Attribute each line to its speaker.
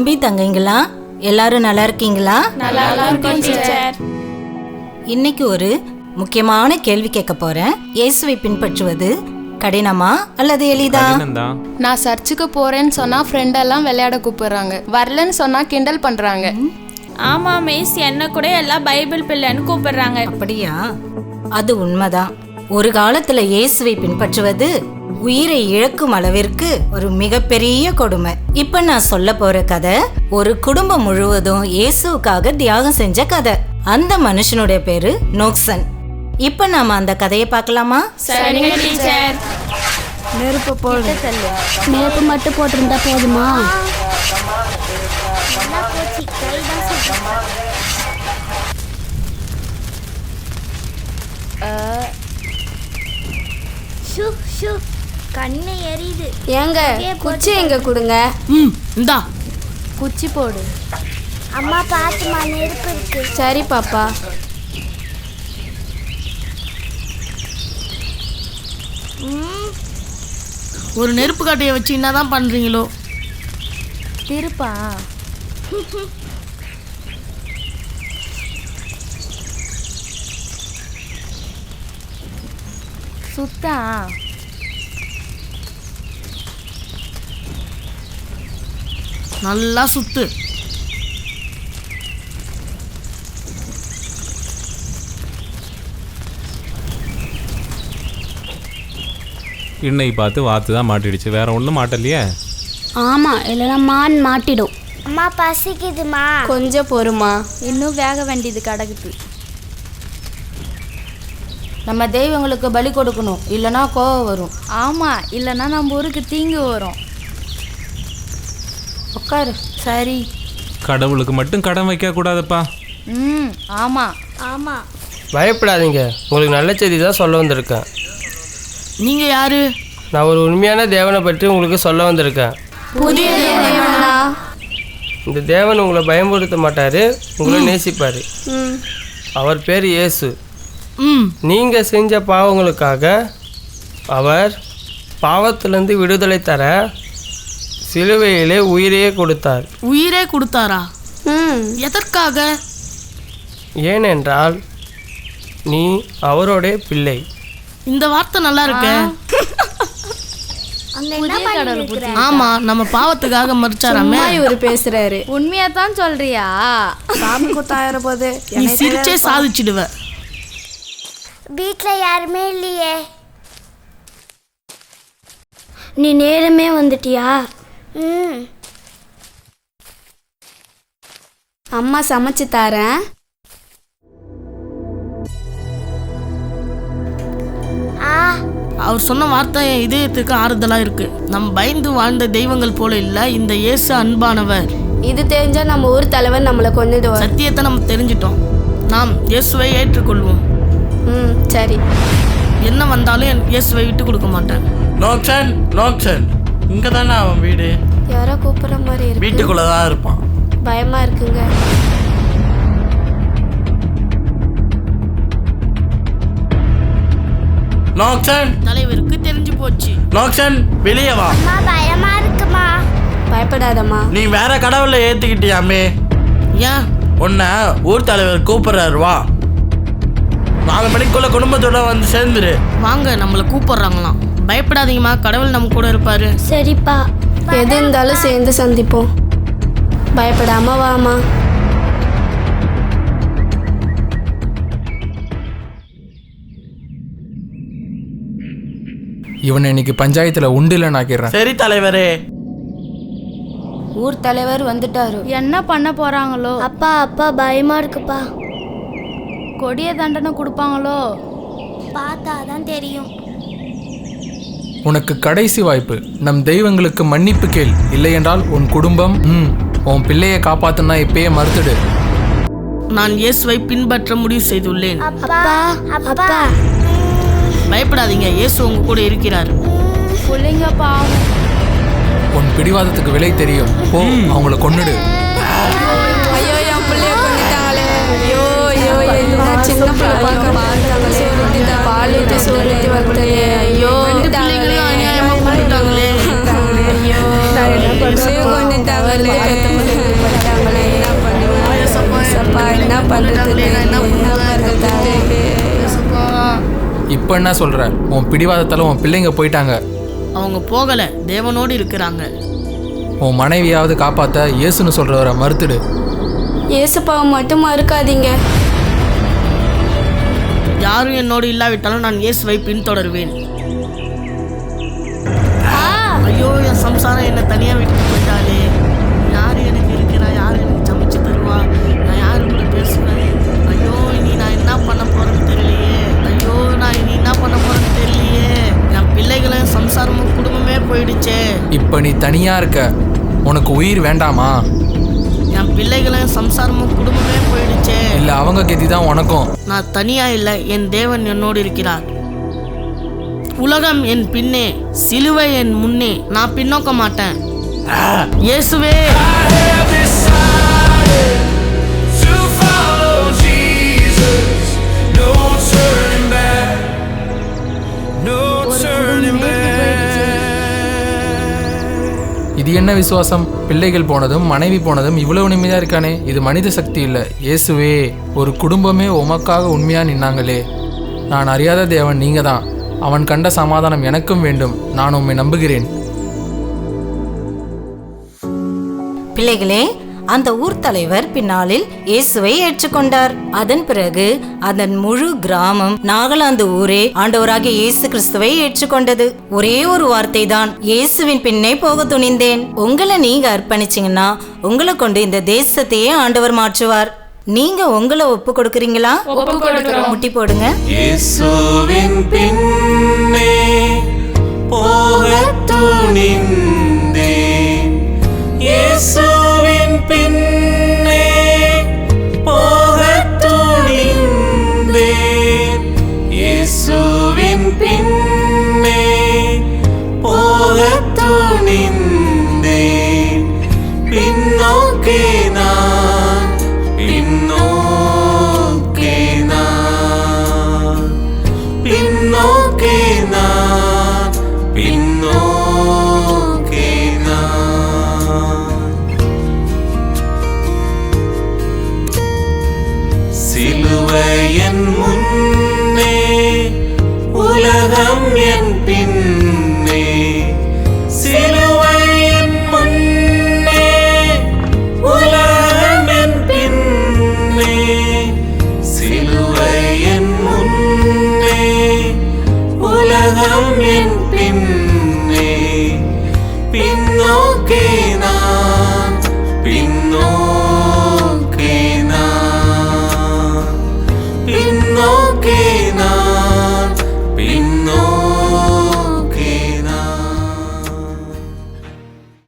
Speaker 1: தம்பி தங்கைங்களா, எல்லாரும் நல்லா இருக்கீங்களா? இன்னைக்கு ஒரு முக்கியமான கேள்வி கேட்க போறேன். இயேசுவை பின்பற்றுவது கடினமா அல்லது எளிதா?
Speaker 2: நான் சர்ச்சுக்கு போறேன்னு சொன்னா ஃப்ரெண்ட் எல்லாம் விளையாட கூப்பிடுறாங்க, வரலன்னு சொன்னா கிண்டல் பண்றாங்க.
Speaker 3: ஆமா மிஸ், என்ன கூட எல்லாம் பைபிள் பிள்ளைன்னு கூப்பிடுறாங்க.
Speaker 1: அப்படியா? அது உண்மைதான். ஒரு காலத்துல இயேசுவை பின்பற்றுவது உயிரை இழக்கும் அளவிற்கு ஒரு மிகப்பெரிய கொடுமை. இப்ப நான் சொல்ல போற கதை ஒரு குடும்பம் முழுவதும் இயேசுவுக்காக தியாகம் செஞ்ச கதை. அந்த மனுஷனுடைய பேரு நோக்சன். இப்ப நாம அந்த கதையை பார்க்கலாமா?
Speaker 3: சரிங்க டீச்சர்.
Speaker 4: நெருப்பு மட்டும் போட்டிருந்தா போதுமா?
Speaker 5: கண்ணு எரியுது.
Speaker 4: ஏங்க குச்சி எங்க கொடுங்க.
Speaker 2: இந்தா
Speaker 4: குச்சி போடு.
Speaker 5: அம்மா பாத்துமா, நெருப்பு இருக்கு.
Speaker 4: சரி பாப்பா.
Speaker 2: ஒரு நெருப்பு காட்டையை வச்சு என்னதான் பண்றீங்களோ?
Speaker 4: திருப்பா. சுத்தா.
Speaker 2: நல்லா சுத்து.
Speaker 6: இன்னைக்கு பார்த்து வாத்து தான் மாட்டிடுச்சு, வேற ஒன்றும் மாட்டலையே.
Speaker 4: ஆமா, இல்லைன்னா மான் மாட்டிடும்.
Speaker 5: அம்மா பசிக்குதுமா.
Speaker 4: கொஞ்சம் பொறுமா,
Speaker 7: இன்னும் வேக வேண்டியது கிடக்குது. நம்ம தெய்வங்களுக்கு பலி கொடுக்கணும், இல்லைன்னா கோவம் வரும்.
Speaker 3: ஆமா, இல்லைன்னா நம்ம ஊருக்கு தீங்கு வரும்.
Speaker 7: உட்காரு. சரி.
Speaker 6: கடவுளுக்கு மட்டும் கடன் வைக்க கூடாதுப்பா.
Speaker 3: ஆமா
Speaker 5: ஆமா.
Speaker 8: பயப்படாதீங்க, உங்களுக்கு நல்ல செய்தி தான் சொல்ல வந்திருக்கேன்.
Speaker 2: நீங்க யாரு?
Speaker 8: நான் ஒரு உண்மையான தேவனை பற்றி உங்களுக்கு சொல்ல வந்திருக்கேன்.
Speaker 4: புதிய தேவனா?
Speaker 8: இந்த தேவன் உங்களை பயமுறுத்த மாட்டாரு, உங்களை நேசிப்பாரு. அவர் பேர் இயேசு. நீங்கள் செஞ்ச பாவங்களுக்காக அவர் பாவத்திலிருந்து விடுதலை தர சிலுவையிலே உயிரையே கொடுத்தார்.
Speaker 2: உயிரே கொடுத்தாரா? எதற்காக?
Speaker 8: ஏனென்றால் நீ அவரோட பிள்ளை.
Speaker 2: இந்த வார்த்தை நல்லா இருக்கு.
Speaker 5: அங்க என்ன பண்ணிட்டு இருக்கற?
Speaker 2: ஆமா, நம்ம பாவத்துக்காக மரிச்சாராமே.
Speaker 4: இவரு பேசுறாரு.
Speaker 7: உண்மையா தான் சொல்றியா?
Speaker 4: சாமி குத்தாயிர போது
Speaker 2: நீ சிரிச்சே சாதிச்சிடுவ.
Speaker 5: வீட்ல யாருமே இல்லையே.
Speaker 4: நீ நேரமே வந்துட்டியா? அம்மா சமைச்சு தரேன்.
Speaker 2: அவர் சொன்ன வார்த்தை என் இதயத்துக்கு ஆறுதலா இருக்கு. நம்ம பயந்து வாழ்ந்த தெய்வங்கள் போல இல்ல, இந்த இயேசு அன்பானவர்.
Speaker 4: இது தெரிஞ்சா நம்ம ஊர் தலைவர் நம்மளை கொன்னுடுவார்.
Speaker 2: சத்தியத்தை நம்ம தெரிஞ்சிட்டோம். நாம் இயேசுவை ஏற்றுக்கொள்வோம்.
Speaker 4: சரி.
Speaker 2: என்ன வந்தாலும் இயேசுவை விட்டு கொடுக்க மாட்டேன்.
Speaker 9: நோக்சன் இங்க தானே அவன் வீடு?
Speaker 4: யாரோ கூப்பிடுற மாதிரி இருக்கு.
Speaker 9: வீட்டுக்குள்ளதான் இருப்பான்.
Speaker 4: பயமா இருக்குங்க.
Speaker 9: நோக்சன்,
Speaker 2: தலைவருக்கு தெரிஞ்சு போச்சு.
Speaker 9: நோக்சன் வெளியே வா.
Speaker 5: அம்மா பயமா இருக்குமா.
Speaker 4: பயப்படாதம்மா.
Speaker 9: நீ வேற கடவுளை ஏத்துக்கிட்டியாமே.
Speaker 2: ஏன்?
Speaker 9: உன்னை ஊர் தலைவர் கூப்பிடுறாரு, வா. 4 மணிக்குள்ள குடும்பத்தோட வந்து சேர்ந்துரு.
Speaker 2: வாங்க, நம்மளை கூப்பிடுறாங்களாம். பயப்படாதீங்கம்மா, கடவுள் நம்ம கூட இருப்பாரு.
Speaker 4: சரிப்பா, எது இருந்தாலும் சேர்ந்து சந்திப்போம். பயப்படாம வாமா.
Speaker 10: இவனை இன்னைக்கு பஞ்சாயத்துல உண்டில நாக்கிறேன்.
Speaker 9: சரி தலைவரே.
Speaker 7: ஊர் தலைவர் வந்துட்டாரு.
Speaker 3: என்ன பண்ண போறாங்களோ?
Speaker 4: அப்பா அப்பா பயமா இருக்குப்பா.
Speaker 3: கொடிய தண்டனை கொடுப்பாங்களோ?
Speaker 5: பார்த்தாதான் தெரியும்.
Speaker 10: உனக்கு கடைசி வாய்ப்பு. நம் தெய்வங்களுக்கு மன்னிப்பு கேள், இல்லை என்றால் உன் குடும்பம் உன் பிள்ளையை காப்பாத்துனா இப்பயே மறுத்துடு.
Speaker 2: நான் இயேசுவை பின்பற்ற முடிவு செய்துள்ளேன்.
Speaker 5: அப்பா அப்பா.
Speaker 2: பயப்படாதீங்க, இயேசு உங்க கூட இருக்கிறார்.
Speaker 3: பிள்ளைங்க பாவம்.
Speaker 10: உன் பிடிவாதத்துக்கு விலை தெரியும். போ, அவங்கள கொன்னுடு.
Speaker 4: ஐயோ, என் பிள்ளைய கொண்டுட்டாங்களே. ஐயோ ஐயோ, சின்ன பிள்ளை பார்த்தாங்களே. பால் ஊற்றி சோறுத்தி வளர்த்தே. ஐயோ,
Speaker 2: பிள்ளைங்களையும் அநியாயமா கொண்டுட்டாங்களே.
Speaker 4: ஐயோ, கொண்டுட்டாங்களே.
Speaker 10: இப்போ என்ன சொல்கிற? உன் பிடிவாதத்தால் உன் பிள்ளைங்க போயிட்டாங்க.
Speaker 2: அவங்க போகலை, தேவனோடு இருக்கிறாங்க.
Speaker 10: உன் மனைவியாவது காப்பாற்ற இயேசுன்னு சொல்கிறவரை மறுத்துடு.
Speaker 4: ஏசப்பாவை மட்டும் மறுக்காதீங்க.
Speaker 2: யாரும் என்னோடு இல்லாவிட்டாலும் நான் இயேசுவை பின்தொடர்வேன். ஐயோ, என் சம்சாரம் என்னை தனியாக விட்டு போயிட்டாலே. யார் எனக்கு இருக்கிறா? யார் எனக்கு சமைச்சு தருவா? நான் யாரு கூட பேசுவேன்? ஐயோ, இனி நான் என்ன பண்ண போறேன்னு தெரியலையே. ஐயோ, நான் இனி என்ன பண்ண போறேன்னு தெரியலையே. என் பிள்ளைகளும் சம்சாரமும் குடும்பமே போயிடுச்சே.
Speaker 10: இப்போ நீ தனியாக இருக்க, உனக்கு உயிர் வேண்டாமா?
Speaker 2: என் பிள்ளைகளும் சம்சாரமும் குடும்பமே போயிடுச்சே.
Speaker 10: இல்லை, அவங்க கெதி தான் உனக்கும்.
Speaker 2: நான் தனியா இல்லை, என் தேவன் என்னோடு இருக்கிறார். உலகம் என் பின்னே, சிலுவை என் முன்னே, நான் பின்னோக்க மாட்டேன். இயேசுவே,
Speaker 10: இது என்ன விசுவாசம்? பிள்ளைகள் போனதும் மனைவி போனதும் இவ்வளவு நிம்மதியாக இருக்கானே. இது மனித சக்தி இல்லை. இயேசுவே, ஒரு குடும்பமே உமக்காக உண்மையாக நின்னாங்களே. நான் அறியாத தேவன் நீங்கள் தான். அவன் கண்ட சமாதானம் எனக்கும் வேண்டும். நான் உம்மை நம்புகிறேன்.
Speaker 1: பிள்ளைகளே, அந்த ஊர் தலைவர் பின்னாளில் இயேசுவை ஏற்றுக்கொண்டார். அதன் பிறகு அதன் முழு கிராமம், நாகாலாந்து ஊரே ஆண்டவராகிய இயேசு கிறிஸ்துவை ஏற்றுக்கொண்டது. ஒரே ஒரு வார்த்தை தான், இயேசுவின் பின்னே போக துணிந்தேன். உங்களை நீங்க அர்ப்பணிச்சீங்கன்னா உங்களை கொண்டு இந்த தேசத்தையே ஆண்டவர் மாற்றுவார். நீங்க உங்களை ஒப்பு கொடுக்கறீங்களா? முட்டி போடுங்க.
Speaker 11: இயேசுவின் பின்னே போக துணிந்தேன். இயேசுவின் பின்னே போக துணிந்தேன். இயேசுவின் பின்னே போக துணிந்தேன். பின்னோக்கே நான், பின்னோக்கே நான், பின்னோக்கே நான், பின்னோக்கே நான். சிலுவை என் முன்னே, உலகம் என் பின்னே. சிலுவை என் முன்னே, உலகம் என் பின்னே. சிலுவை என் முன்னே, உலகம் என் பின்னே. பின்னோக்கே